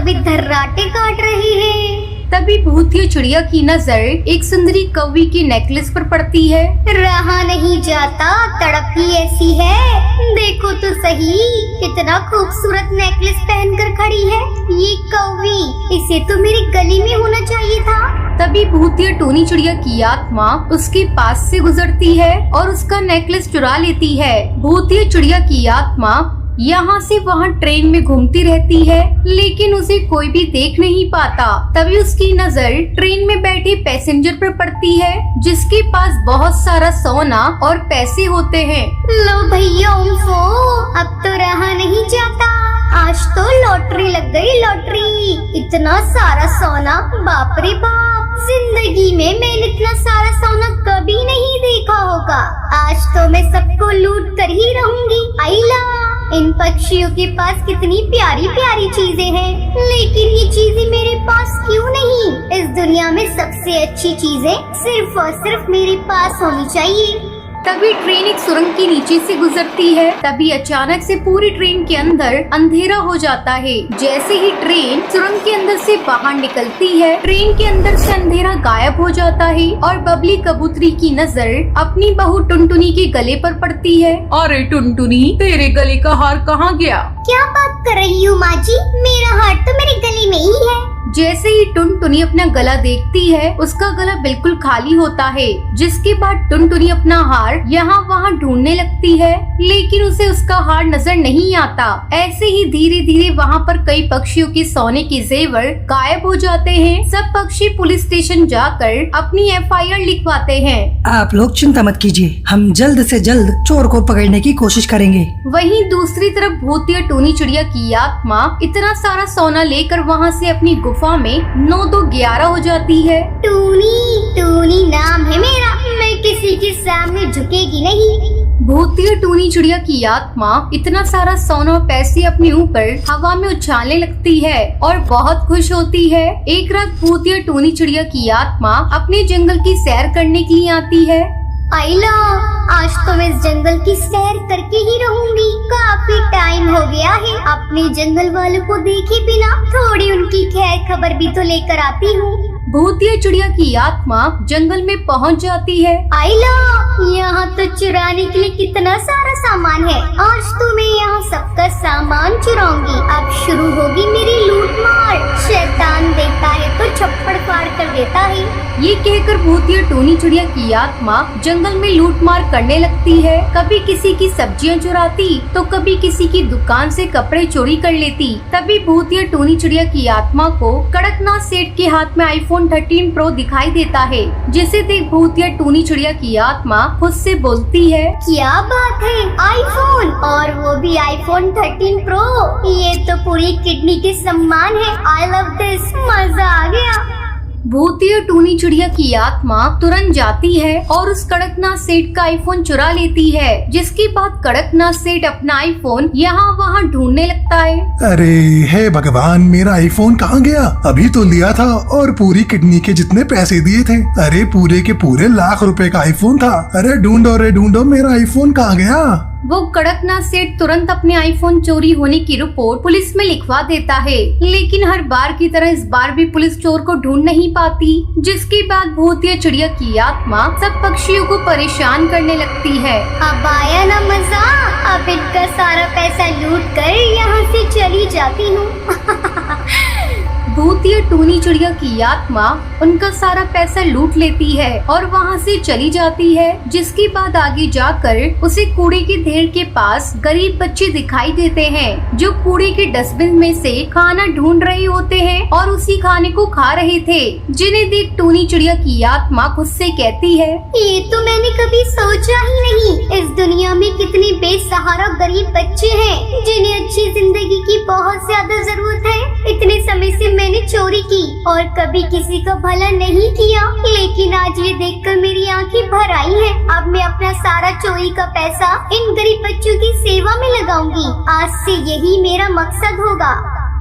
सभी धर्राटे काट रहे हैं। तभी भूतिया चिड़िया की नजर एक सुंदरी कौवी के नेकलेस पर पड़ती है। रहा नहीं जाता, तड़प ही ऐसी है। देखो तो सही, कितना खूबसूरत नेकलेस पहनकर खड़ी है ये कौवी। इसे तो मेरी गली में होना चाहिए था। तभी भूतिया टोनी चिड़िया की आत्मा उसके पास से गुजरती है और उसका नेकलेस चुरा लेती है। भूतिया चिड़िया की आत्मा यहाँ से वहाँ ट्रेन में घूमती रहती है, लेकिन उसे कोई भी देख नहीं पाता। तभी उसकी नजर ट्रेन में बैठे पैसेंजर पर पड़ती है, जिसके पास बहुत सारा सोना और पैसे होते हैं। लो भैया उम्फो, अब तो रहा नहीं जाता। आज तो लॉटरी लग गई, लॉटरी। इतना सारा सोना, बाप रे बाप। जिंदगी में मैंने इतना सारा सोना कभी नहीं देखा होगा। आज तो मैं सबको लूट कर ही रहूंगी। आइला, इन पक्षियों के पास कितनी प्यारी प्यारी चीजें हैं, लेकिन ये चीजें मेरे पास क्यों नहीं? इस दुनिया में सबसे अच्छी चीजें सिर्फ और सिर्फ मेरे पास होनी चाहिए। तभी ट्रेन एक सुरंग के नीचे से गुजरती है। तभी अचानक से पूरी ट्रेन के अंदर अंधेरा हो जाता है। जैसे ही ट्रेन सुरंग के अंदर से बाहर निकलती है, ट्रेन के अंदर से अंधेरा गायब हो जाता है और बबली कबूतरी की नजर अपनी बहू टुनटुनी के गले पर पड़ती है। अरे टुनटुनी, तेरे गले का हार कहाँ गया? क्या बात कर रही हो माँ जी? मेरा हार तो मेरे गले में ही है। जैसे ही टुनटुनी अपना गला देखती है, उसका गला बिल्कुल खाली होता है। जिसके बाद टुनटुनी अपना हार यहाँ वहाँ ढूंढने लगती है, लेकिन उसे उसका हार नजर नहीं आता। ऐसे ही धीरे धीरे वहाँ पर कई पक्षियों के सोने के जेवर गायब हो जाते हैं। सब पक्षी पुलिस स्टेशन जाकर अपनी FIR लिखवाते हैं। आप लोग चिंता मत कीजिए, हम जल्द से जल्द चोर को पकड़ने की कोशिश करेंगे। वहीं दूसरी तरफ भूतिया टोनी चिड़िया की आत्मा इतना सारा सोना लेकर वहाँ से अपनी गुफा में 9-2-11 हो जाती है। टूनी, टूनी नाम है मेरा, मैं किसी के सामने झुकेगी नहीं। भूतिया टोनी चिड़िया की आत्मा इतना सारा सोना और पैसे अपने ऊपर हवा में उछालने लगती है और बहुत खुश होती है। एक रात भूतिया टोनी चिड़िया की आत्मा अपने जंगल की सैर करने के लिए आती है। आइला, आज तो मैं इस जंगल की सैर करके ही रहूंगी। काफी टाइम हो गया है अपने जंगल वालों को देखे बिना। थोड़ी उनकी खैर खबर भी तो लेकर आती हूँ। भूतिया चिड़िया की आत्मा जंगल में पहुंच जाती है। आइला, यहाँ तो चुराने के लिए कितना सारा सामान है। आज तो मैं यहाँ सबका सामान चुराऊंगी। अब शुरू होगी मेरी लूटमार। शैतान देखता है तो छप्पड़ फाड़ कर देता है। ये कहकर भूतिया टोनी चिड़िया की आत्मा जंगल में लूटमार करने लगती है। कभी किसी की सब्जियां चुराती तो कभी किसी की दुकान से कपड़े चोरी कर लेती। तभी भूतिया टोनी चिड़िया की आत्मा को कड़कनाथ सेठ के हाथ में iPhone 13 Pro दिखाई देता है, जिसे देख भूतिया टोनी चिड़िया की आत्मा खुद से बोलती है, क्या बात है, आईफोन, और वो भी iPhone 13 Pro। ये तो पूरी किडनी के सम्मान है। आई लव दिस, मजा आ गया। भूतिया टोनी चिड़िया की आत्मा तुरंत जाती है और उस कड़कनाथ सेठ का iPhone चुरा लेती है। जिसके बाद कड़कनाथ सेठ अपना iPhone यहाँ वहाँ ढूंढने लगता है। अरे हे भगवान, मेरा आईफोन कहाँ गया? अभी तो लिया था और पूरी किडनी के जितने पैसे दिए थे। अरे पूरे के पूरे लाख रुपए का आईफोन था। अरे ढूंढो, मेरा आईफोन कहाँ गया? वो कड़कनाथ सेठ तुरंत अपने आईफोन चोरी होने की रिपोर्ट पुलिस में लिखवा देता है, लेकिन हर बार की तरह इस बार भी पुलिस चोर को ढूंढ नहीं पाती। जिसके बाद भूतिया चिड़िया की आत्मा सब पक्षियों को परेशान करने लगती है। अब आया ना मजा, अब इनका सारा पैसा लूट कर यहाँ से चली जाती हूँ। भूतिया टोनी चिड़िया की आत्मा उनका सारा पैसा लूट लेती है और वहाँ से चली जाती है। जिसके बाद आगे जाकर उसे कूड़े के ढेर के पास गरीब बच्चे दिखाई देते हैं, जो कूड़े के डस्टबिन में से खाना ढूंढ रहे होते हैं और उसी खाने को खा रहे थे। जिन्हें देख टोनी चिड़िया की आत्मा खुद से कहती है, ये तो मैंने कभी सोचा ही नहीं। इस दुनिया में कितने बेसहारा गरीब बच्चे हैं जिन्हें अच्छी जिंदगी की बहुत ज्यादा जरूरत है। इतने समय से मैंने चोरी की और कभी किसी का भला नहीं किया, लेकिन आज ये देखकर मेरी आंखें भर आई है। अब मैं अपना सारा चोरी का पैसा इन गरीब बच्चों की सेवा में लगाऊंगी। आज से यही मेरा मकसद होगा।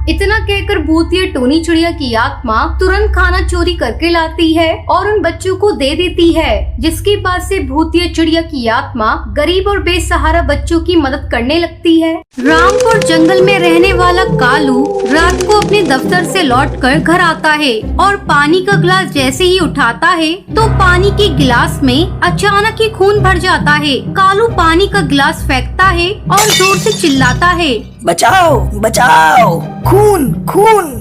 इतना कहकर भूतिया टूनी चिड़िया की आत्मा तुरंत खाना चोरी करके लाती है और उन बच्चों को दे देती है, जिसके बाद से भूतिया चिड़िया की आत्मा गरीब और बेसहारा बच्चों की मदद करने लगती है। रामपुर जंगल में रहने वाला कालू रात को अपने दफ्तर से लौटकर घर आता है और पानी का गिलास जैसे ही उठाता है तो पानी के गिलास में अचानक ही खून भर जाता है। कालू पानी का गिलास फेंकता है और जोर से चिल्लाता है, बचाओ बचाओ, खून खून,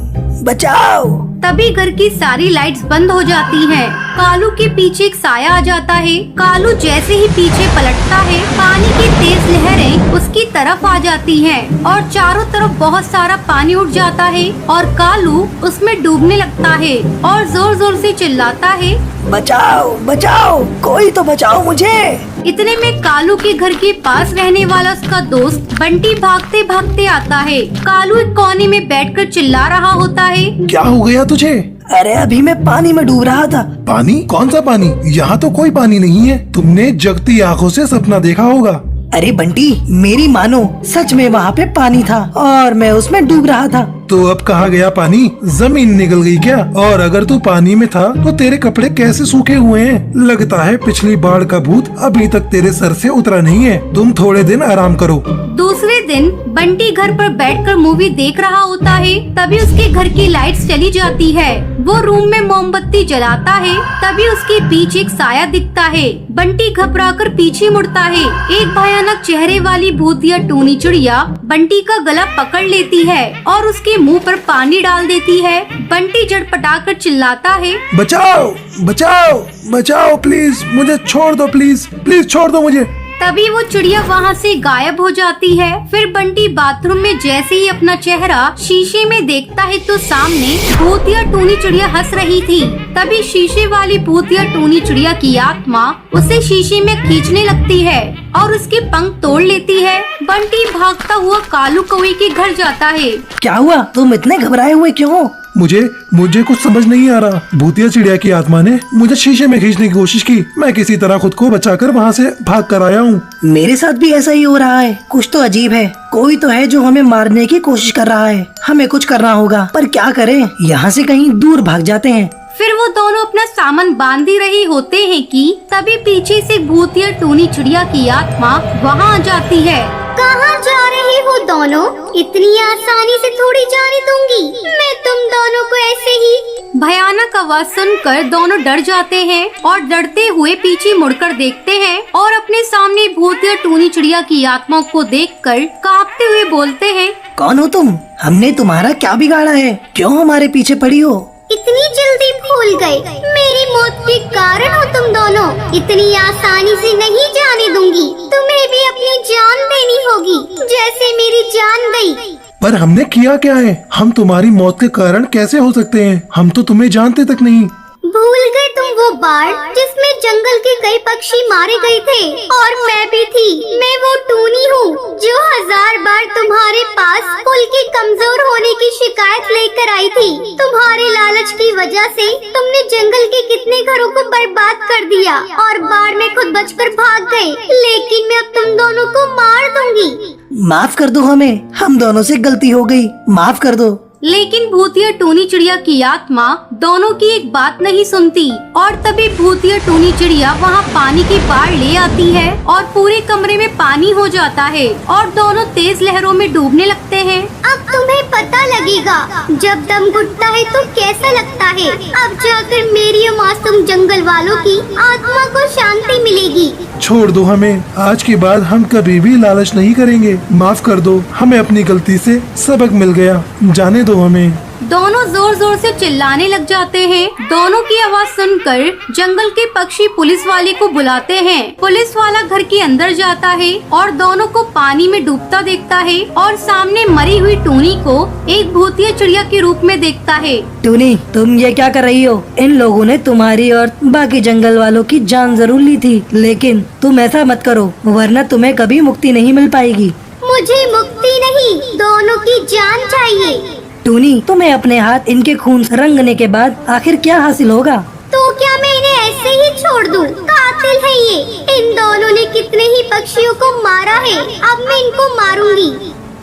बचाओ। तभी घर की सारी लाइट्स बंद हो जाती हैं। कालू के पीछे एक साया आ जाता है। कालू जैसे ही पीछे पलटता है, पानी की तेज लहरें उसकी तरफ आ जाती हैं और चारों तरफ बहुत सारा पानी उठ जाता है और कालू उसमें डूबने लगता है और जोर जोर से चिल्लाता है, बचाओ बचाओ, कोई तो बचाओ मुझे। इतने में कालू के घर के पास रहने वाला उसका दोस्त बंटी भागते भागते आता है। कालू एक कोने में बैठकर चिल्ला रहा होता है, क्या हो गया तुझे? अरे अभी मैं पानी में डूब रहा था। पानी? कौन सा पानी? यहाँ तो कोई पानी नहीं है। तुमने जगती आंखों से सपना देखा होगा। अरे बंटी, मेरी मानो, सच में वहाँ पे पानी था और मैं उसमें डूब रहा था। तो अब कहाँ गया पानी? जमीन निकल गई क्या? और अगर तू पानी में था तो तेरे कपड़े कैसे सूखे हुए हैं? लगता है पिछली बाढ़ का भूत अभी तक तेरे सर से उतरा नहीं है। तुम थोड़े दिन आराम करो। दूसरे दिन बंटी घर पर बैठकर मूवी देख रहा होता है। तभी उसके घर की लाइट्स चली जाती है। वो रूम में मोमबत्ती जलाता है। तभी उसके पीछे एक साया दिखता है। बंटी घबराकर पीछे मुड़ता है। एक भयानक चेहरे वाली भूतिया टूनी चिड़िया बंटी का गला पकड़ लेती है और उसके मुंह पर पानी डाल देती है। बंटी झटपटाकर चिल्लाता है, बचाओ बचाओ बचाओ, प्लीज मुझे छोड़ दो, प्लीज प्लीज छोड़ दो मुझे। तभी वो चिड़िया वहाँ से गायब हो जाती है। फिर बंटी बाथरूम में जैसे ही अपना चेहरा शीशे में देखता है तो सामने भूतिया टूनी चिड़िया हंस रही थी। तभी शीशे वाली भूतिया टूनी चिड़िया की आत्मा उसे शीशे में खींचने लगती है और उसके पंख तोड़ लेती है। बंटी भागता हुआ कालू कौवे के घर जाता है। क्या हुआ? तुम इतने घबराए हुए क्यों हो? मुझे कुछ समझ नहीं आ रहा। भूतिया चिड़िया की आत्मा ने मुझे शीशे में खींचने की कोशिश की। मैं किसी तरह खुद को बचाकर वहाँ से भाग कर आया हूँ। मेरे साथ भी ऐसा ही हो रहा है। कुछ तो अजीब है। कोई तो है जो हमें मारने की कोशिश कर रहा है। हमें कुछ करना होगा, पर क्या करें? यहाँ से कहीं दूर भाग जाते हैं। फिर वो दोनों अपना सामान बांध ही रहे होते हैं कि तभी पीछे से भूतिया टूनी चिड़िया की आत्मा वहाँ आ जाती है। कहाँ जा रहे हो दोनों? इतनी आसानी से थोड़ी जाने दूंगी मैं तुम दोनों को ऐसे ही। भयानक आवाज सुनकर दोनों डर जाते हैं और डरते हुए पीछे मुड़कर देखते हैं और अपने सामने भूतिया टूनी चिड़िया की आत्मा को देखकर कांपते हुए बोलते हैं, कौन हो तुम? हमने तुम्हारा क्या बिगाड़ा है? क्यों हमारे पीछे पड़ी हो? इतनी जल्दी भूल गए? मेरी मौत के कारण हो तुम दोनों। इतनी आसानी से नहीं जाने दूंगी। तुम्हें भी अपनी जान देनी होगी, जैसे मेरी जान गई। पर हमने किया क्या है? हम तुम्हारी मौत के कारण कैसे हो सकते हैं? हम तो तुम्हें जानते तक नहीं। भूल गए तुम वो बाढ़ जिसमें जंगल के कई पक्षी मारे गए थे और मैं भी थी। मैं वो टूनी हूँ जो 1000 बार तुम्हारे पास पुल के कमजोर होने की शिकायत लेकर आई थी। तुम्हारे लालच की वजह से तुमने जंगल के कितने घरों को बर्बाद कर दिया और बाढ़ में खुद बचकर भाग गए। लेकिन मैं अब तुम दोनों को मार दूंगी। माफ कर दो हमें, हम दोनों से गलती हो गई, माफ कर दो। लेकिन भूतिया टूनी चिड़िया की आत्मा दोनों की एक बात नहीं सुनती और तभी भूतिया टूनी चिड़िया वहाँ पानी की बाढ़ ले आती है और पूरे कमरे में पानी हो जाता है और दोनों तेज लहरों में डूबने लगते हैं। अब तुम्हें पता लगेगा जब दम घुटता है तो कैसा लगता है। अब जाकर मेरी और मासूम जंगल वालों की आत्मा को शांति मिलेगी। छोड़ दो हमें। आज के बाद हम कभी भी लालच नहीं करेंगे। माफ कर दो, हमें अपनी गलती से सबक मिल गया। जाने दो हमें। दोनों जोर जोर से चिल्लाने लग जाते हैं। दोनों की आवाज सुनकर जंगल के पक्षी पुलिस वाले को बुलाते हैं। पुलिस वाला घर के अंदर जाता है और दोनों को पानी में डूबता देखता है और सामने मरी हुई टूनी को एक भूतिया चिड़िया के रूप में देखता है। टूनी, तुम ये क्या कर रही हो? इन लोगों ने तुम्हारी और बाकी जंगल वालों की जान जरूर ली थी, लेकिन तुम ऐसा मत करो, वरना तुम्हें कभी मुक्ति नहीं मिल पाएगी। मुझे मुक्ति नहीं, दोनों की जान चाहिए। टूनी, तुम्हें अपने हाथ इनके खून से रंगने के बाद आखिर क्या हासिल होगा? तो क्या मैं इन्हें ऐसे ही छोड़ दूं? कातिल है ये। इन दोनों ने कितने ही पक्षियों को मारा है, अब मैं इनको मारूंगी।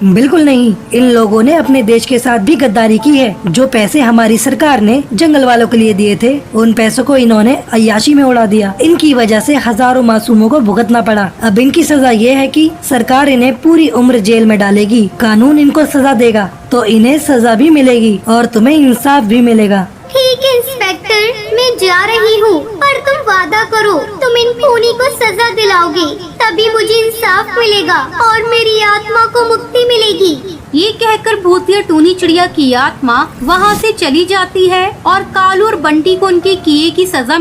बिल्कुल नहीं, इन लोगों ने अपने देश के साथ भी गद्दारी की है। जो पैसे हमारी सरकार ने जंगल वालों के लिए दिए थे, उन पैसों को इन्होंने अय्याशी में उड़ा दिया। इनकी वजह से हजारों मासूमों को भुगतना पड़ा। अब इनकी सजा ये है कि सरकार इन्हें पूरी उम्र जेल में डालेगी। कानून इनको सजा देगा तो इन्हें सजा भी मिलेगी और तुम्हें इंसाफ भी मिलेगा। ठीक है इंस्पेक्टर, मैं जा रही हूँ, पर तुम वादा करो तुम इन खूनी को सजा दिलाओगे, तभी मुझे इंसाफ मिलेगा और मेरी आत्मा को मुक्ति मिलेगी। ये कहकर भूतिया टूनी चिड़िया की आत्मा वहाँ से चली जाती है और कालू और बंटी को उनके किए की सजा